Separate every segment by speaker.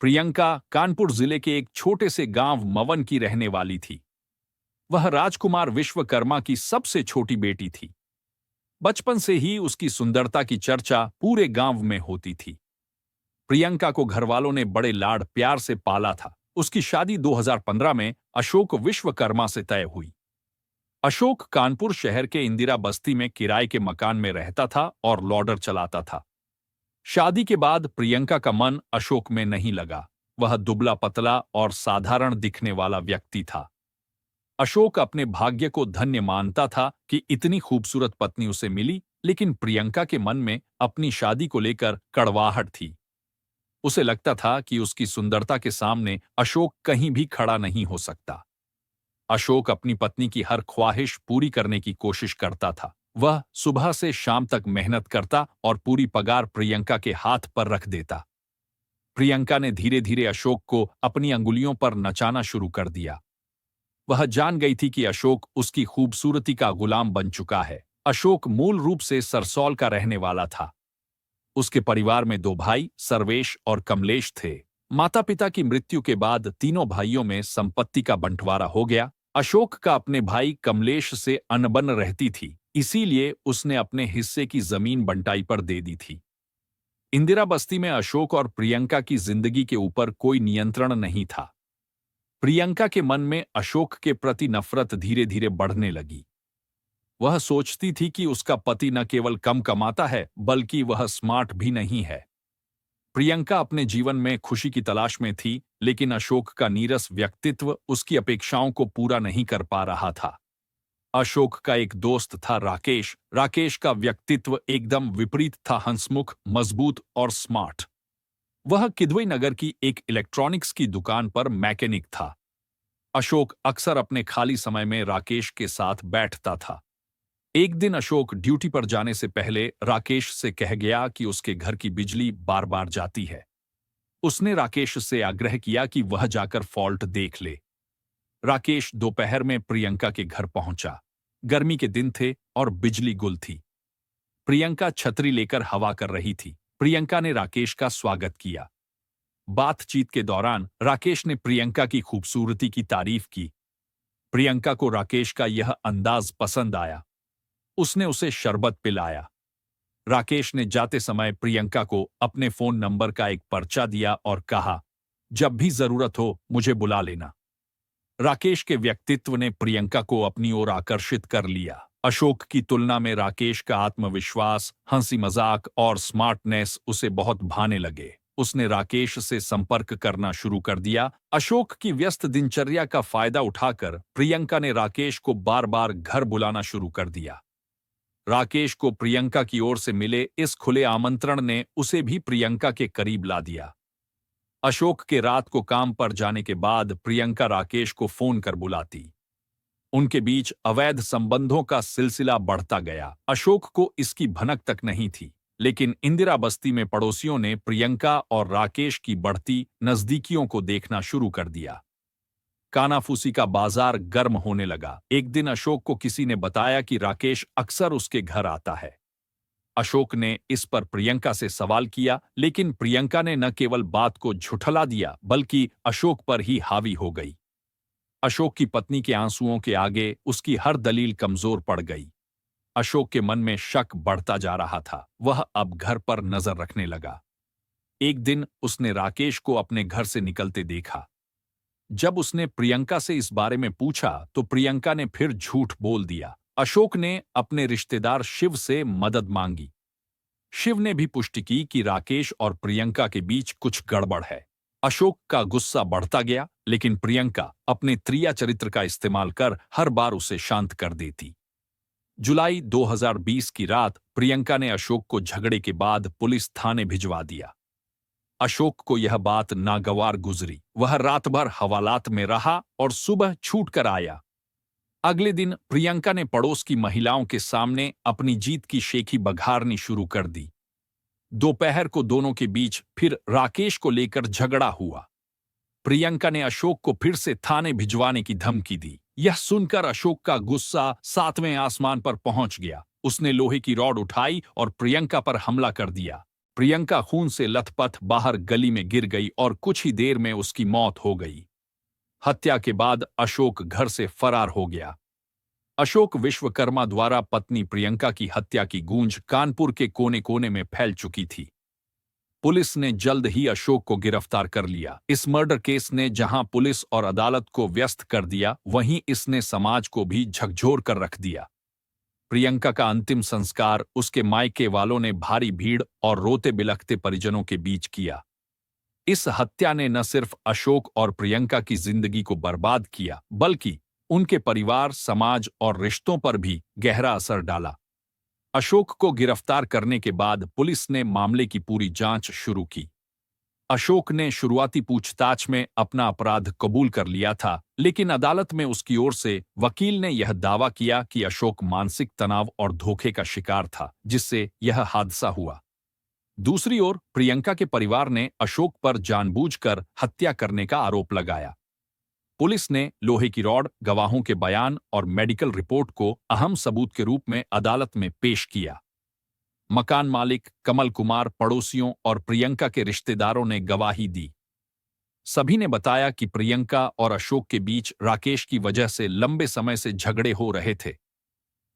Speaker 1: प्रियंका कानपुर जिले के एक छोटे से गांव मवन की रहने वाली थी। वह राजकुमार विश्वकर्मा की सबसे छोटी बेटी थी। बचपन से ही उसकी सुंदरता की चर्चा पूरे गांव में होती थी। प्रियंका को घरवालों ने बड़े लाड प्यार से पाला था। उसकी शादी 2015 में अशोक विश्वकर्मा से तय हुई। अशोक कानपुर शहर के इंदिरा बस्ती में किराए के मकान में रहता था और लॉडर चलाता था। शादी के बाद प्रियंका का मन अशोक में नहीं लगा। वह दुबला पतला और साधारण दिखने वाला व्यक्ति था। अशोक अपने भाग्य को धन्य मानता था कि इतनी खूबसूरत पत्नी उसे मिली, लेकिन प्रियंका के मन में अपनी शादी को लेकर कड़वाहट थी। उसे लगता था कि उसकी सुंदरता के सामने अशोक कहीं भी खड़ा नहीं हो सकता। अशोक अपनी पत्नी की हर ख्वाहिश पूरी करने की कोशिश करता था। वह सुबह से शाम तक मेहनत करता और पूरी पगार प्रियंका के हाथ पर रख देता। प्रियंका ने धीरे धीरे अशोक को अपनी अंगुलियों पर नचाना शुरू कर दिया। वह जान गई थी कि अशोक उसकी खूबसूरती का गुलाम बन चुका है। अशोक मूल रूप से सरसौल का रहने वाला था। उसके परिवार में दो भाई सर्वेश और कमलेश थे। माता पिता की मृत्यु के बाद तीनों भाइयों में संपत्ति का बंटवारा हो गया। अशोक का अपने भाई कमलेश से अनबन रहती थी, इसीलिए उसने अपने हिस्से की जमीन बंटाई पर दे दी थी। इंदिरा बस्ती में अशोक और प्रियंका की जिंदगी के ऊपर कोई नियंत्रण नहीं था। प्रियंका के मन में अशोक के प्रति नफरत धीरे धीरे बढ़ने लगी। वह सोचती थी कि उसका पति न केवल कम कमाता है, बल्कि वह स्मार्ट भी नहीं है। प्रियंका अपने जीवन में खुशी की तलाश में थी, लेकिन अशोक का नीरस व्यक्तित्व उसकी अपेक्षाओं को पूरा नहीं कर पा रहा था। अशोक का एक दोस्त था राकेश। राकेश का व्यक्तित्व एकदम विपरीत था, हंसमुख, मजबूत और स्मार्ट। वह किदवई नगर की एक इलेक्ट्रॉनिक्स की दुकान पर मैकेनिक था। अशोक अक्सर अपने खाली समय में राकेश के साथ बैठता था। एक दिन अशोक ड्यूटी पर जाने से पहले राकेश से कह गया कि उसके घर की बिजली बार बार जाती है। उसने राकेश से आग्रह किया कि वह जाकर फॉल्ट देख ले। राकेश दोपहर में प्रियंका के घर पहुंचा। गर्मी के दिन थे और बिजली गुल थी। प्रियंका छतरी लेकर हवा कर रही थी। प्रियंका ने राकेश का स्वागत किया। बातचीत के दौरान राकेश ने प्रियंका की खूबसूरती की तारीफ की। प्रियंका को राकेश का यह अंदाज पसंद आया। उसने उसे शरबत पिलाया। राकेश ने जाते समय प्रियंका को अपने फोन नंबर का एक पर्चा दिया और कहा, जब भी जरूरत हो मुझे बुला लेना। राकेश के व्यक्तित्व ने प्रियंका को अपनी ओर आकर्षित कर लिया। अशोक की तुलना में राकेश का आत्मविश्वास, हंसी मजाक और स्मार्टनेस उसे बहुत भाने लगे। उसने राकेश से संपर्क करना शुरू कर दिया। अशोक की व्यस्त दिनचर्या का फायदा उठाकर प्रियंका ने राकेश को बार बार घर बुलाना शुरू कर दिया। राकेश को प्रियंका की ओर से मिले इस खुले आमंत्रण ने उसे भी प्रियंका के करीब ला दिया। अशोक के रात को काम पर जाने के बाद प्रियंका राकेश को फोन कर बुलाती। उनके बीच अवैध संबंधों का सिलसिला बढ़ता गया। अशोक को इसकी भनक तक नहीं थी, लेकिन इंदिरा बस्ती में पड़ोसियों ने प्रियंका और राकेश की बढ़ती नजदीकियों को देखना शुरू कर दिया। कानाफूसी का बाजार गर्म होने लगा। एक दिन अशोक को किसी ने बताया कि राकेश अक्सर उसके घर आता है। अशोक ने इस पर प्रियंका से सवाल किया, लेकिन प्रियंका ने न केवल बात को झुठला दिया, बल्कि अशोक पर ही हावी हो गई। अशोक की पत्नी के आंसुओं के आगे उसकी हर दलील कमजोर पड़ गई। अशोक के मन में शक बढ़ता जा रहा था। वह अब घर पर नजर रखने लगा। एक दिन उसने राकेश को अपने घर से निकलते देखा। जब उसने प्रियंका से इस बारे में पूछा तो प्रियंका ने फिर झूठ बोल दिया। अशोक ने अपने रिश्तेदार शिव से मदद मांगी। शिव ने भी पुष्टि की कि राकेश और प्रियंका के बीच कुछ गड़बड़ है। अशोक का गुस्सा बढ़ता गया, लेकिन प्रियंका अपने त्रिया चरित्र का इस्तेमाल कर हर बार उसे शांत कर देती। जुलाई 2020 की रात प्रियंका ने अशोक को झगड़े के बाद पुलिस थाने भिजवा दिया। अशोक को यह बात नागवार गुजरी। वह रात भर हवालात में रहा और सुबह छूट कर आया। अगले दिन प्रियंका ने पड़ोस की महिलाओं के सामने अपनी जीत की शेखी बघारनी शुरू कर दी। दोपहर को दोनों के बीच फिर राकेश को लेकर झगड़ा हुआ। प्रियंका ने अशोक को फिर से थाने भिजवाने की धमकी दी। यह सुनकर अशोक का गुस्सा 7वें आसमान पर पहुंच गया। उसने लोहे की रॉड उठाई और प्रियंका पर हमला कर दिया। प्रियंका खून से लथपथ बाहर गली में गिर गई और कुछ ही देर में उसकी मौत हो गई। हत्या के बाद अशोक घर से फरार हो गया। अशोक विश्वकर्मा द्वारा पत्नी प्रियंका की हत्या की गूंज कानपुर के कोने कोने में फैल चुकी थी। पुलिस ने जल्द ही अशोक को गिरफ्तार कर लिया। इस मर्डर केस ने जहां पुलिस और अदालत को व्यस्त कर दिया, वहीं इसने समाज को भी झकझोर कर रख दिया। प्रियंका का अंतिम संस्कार उसके मायके वालों ने भारी भीड़ और रोते बिलखते परिजनों के बीच किया। इस हत्या ने न सिर्फ अशोक और प्रियंका की जिंदगी को बर्बाद किया, बल्कि उनके परिवार, समाज और रिश्तों पर भी गहरा असर डाला। अशोक को गिरफ्तार करने के बाद पुलिस ने मामले की पूरी जांच शुरू की। अशोक ने शुरुआती पूछताछ में अपना अपराध कबूल कर लिया था, लेकिन अदालत में उसकी ओर से वकील ने यह दावा किया कि अशोक मानसिक तनाव और धोखे का शिकार था, जिससे यह हादसा हुआ। दूसरी ओर प्रियंका के परिवार ने अशोक पर जानबूझकर हत्या करने का आरोप लगाया। पुलिस ने लोहे की रॉड, गवाहों के बयान और मेडिकल रिपोर्ट को अहम सबूत के रूप में अदालत में पेश किया। मकान मालिक, कमल कुमार, पड़ोसियों और प्रियंका के रिश्तेदारों ने गवाही दी। सभी ने बताया कि प्रियंका और अशोक के बीच राकेश की वजह से लंबे समय से झगड़े हो रहे थे।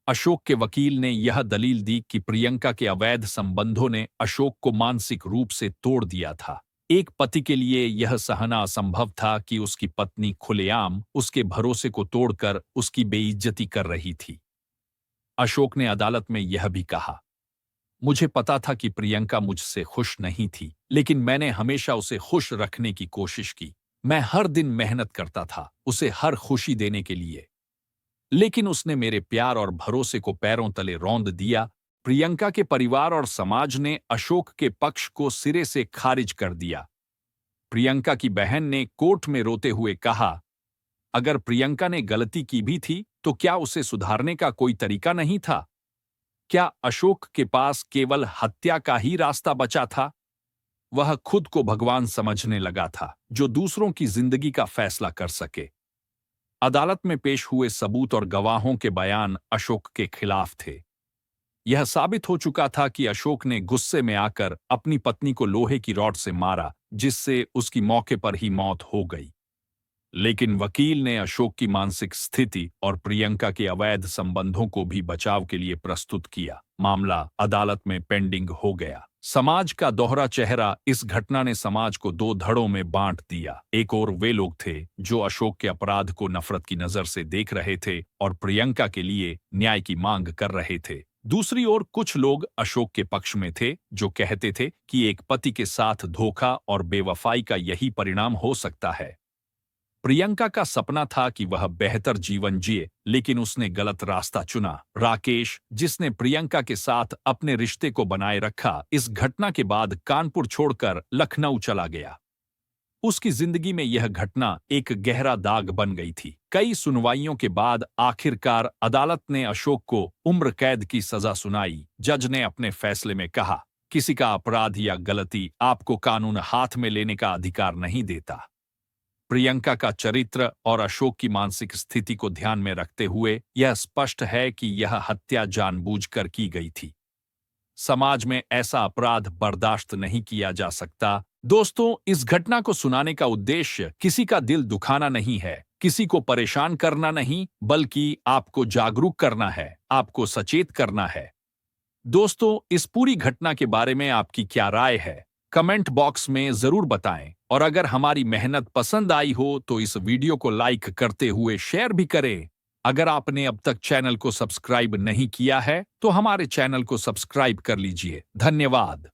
Speaker 1: अशोक के वकील ने यह दलील दी कि प्रियंका के अवैध संबंधों ने अशोक को मानसिक रूप से तोड़ दिया था। एक पति के लिए यह सहना असंभव था कि उसकी पत्नी खुलेआम उसके भरोसे को तोड़कर उसकी बेइज्जती कर रही थी। अशोक ने अदालत में यह भी कहा, मुझे पता था कि प्रियंका मुझसे खुश नहीं थी, लेकिन मैंने हमेशा उसे खुश रखने की कोशिश की। मैं हर दिन मेहनत करता था उसे हर खुशी देने के लिए, लेकिन उसने मेरे प्यार और भरोसे को पैरों तले रौंद दिया। प्रियंका के परिवार और समाज ने अशोक के पक्ष को सिरे से खारिज कर दिया। प्रियंका की बहन ने कोर्ट में रोते हुए कहा, अगर प्रियंका ने गलती की भी थी तो क्या उसे सुधारने का कोई तरीका नहीं था? क्या अशोक के पास केवल हत्या का ही रास्ता बचा था? वह खुद को भगवान समझने लगा था, जो दूसरों की जिंदगी का फैसला कर सके। अदालत में पेश हुए सबूत और गवाहों के बयान अशोक के खिलाफ थे। यह साबित हो चुका था कि अशोक ने गुस्से में आकर अपनी पत्नी को लोहे की रॉड से मारा, जिससे उसकी मौके पर ही मौत हो गई। लेकिन वकील ने अशोक की मानसिक स्थिति और प्रियंका के अवैध संबंधों को भी बचाव के लिए प्रस्तुत किया। मामला अदालत में पेंडिंग हो गया। समाज का दोहरा चेहरा। इस घटना ने समाज को दो धड़ों में बांट दिया। एक ओर वे लोग थे जो अशोक के अपराध को नफरत की नजर से देख रहे थे और प्रियंका के लिए न्याय की मांग कर रहे थे। दूसरी ओर कुछ लोग अशोक के पक्ष में थे, जो कहते थे कि एक पति के साथ धोखा और बेवफाई का यही परिणाम हो सकता है। प्रियंका का सपना था कि वह बेहतर जीवन जिए, लेकिन उसने गलत रास्ता चुना। राकेश, जिसने प्रियंका के साथ अपने रिश्ते को बनाए रखा, इस घटना के बाद कानपुर छोड़कर लखनऊ चला गया। उसकी जिंदगी में यह घटना एक गहरा दाग बन गई थी। कई सुनवाइयों के बाद आखिरकार अदालत ने अशोक को उम्र कैद की सजा सुनाई। जज ने अपने फैसले में कहा, किसी का अपराध या गलती आपको कानून हाथ में लेने का अधिकार नहीं देता। प्रियंका का चरित्र और अशोक की मानसिक स्थिति को ध्यान में रखते हुए यह स्पष्ट है कि यह हत्या जानबूझकर की गई थी। समाज में ऐसा अपराध बर्दाश्त नहीं किया जा सकता। दोस्तों, इस घटना को सुनाने का उद्देश्य किसी का दिल दुखाना नहीं है, किसी को परेशान करना नहीं, बल्कि आपको जागरूक करना है, आपको सचेत करना है। दोस्तों, इस पूरी घटना के बारे में आपकी क्या राय है? कमेंट बॉक्स में जरूर बताएं। और अगर हमारी मेहनत पसंद आई हो तो इस वीडियो को लाइक करते हुए शेयर भी करें। अगर आपने अब तक चैनल को सब्सक्राइब नहीं किया है तो हमारे चैनल को सब्सक्राइब कर लीजिए। धन्यवाद।